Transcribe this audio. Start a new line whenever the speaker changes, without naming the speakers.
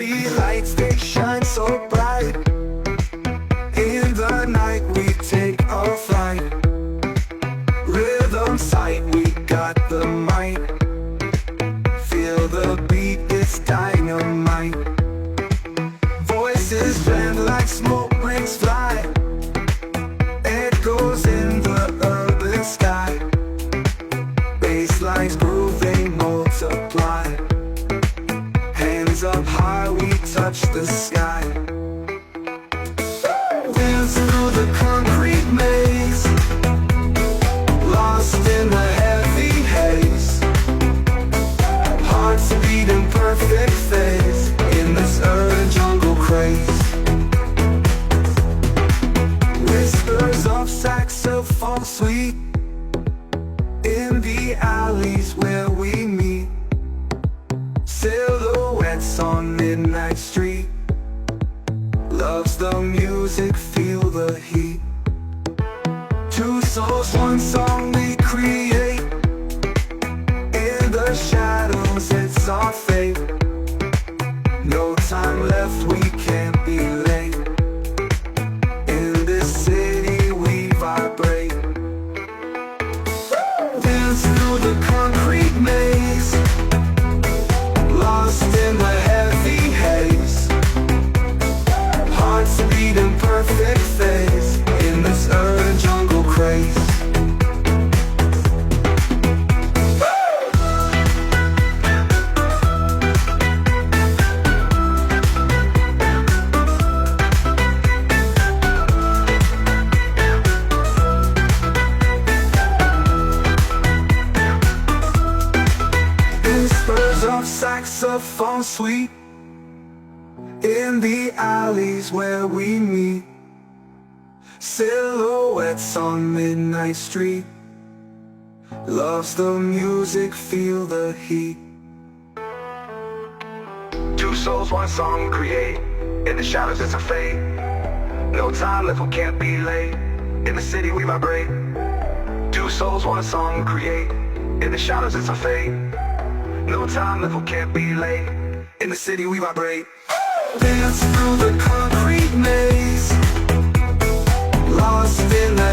city lights, they shine so bright. In the night we take our flight. Rhythm sight, we got the might. Feel the beat, it's dynamite. Voices blend like smoke rings fly. Echoes in the urban sky. Basslines groove, they multiply. Hands up high, we touch the sky. Dance through the concrete maze, lost in the heavy haze. Hearts beat in perfect phase in this urban jungle craze. Whispers of saxophone sweet in the alleys where we meet. Silhouettes on Midnight Street. Loves the music, feel the heat. Two souls, one song we create. In the shadows, it's our fate. No time left, we can't be late. In this city we vibrate. Dance through the concrete maze, lost in the heavy haze. Hearts beat in perfect phase in this urban jungle craze. Whispers of saxophone sweet in the alleys where we meet. Silhouettes on Midnight Street. Loves the music, feel the heat. Two souls, one song create. In the shadows it's a fate. No time left, we can't be late. In the city we vibrate. Two souls, one song create. In the shadows it's a fate. No time left, we can't be late. In the city we vibrate. Dance through the concrete maze, lost in the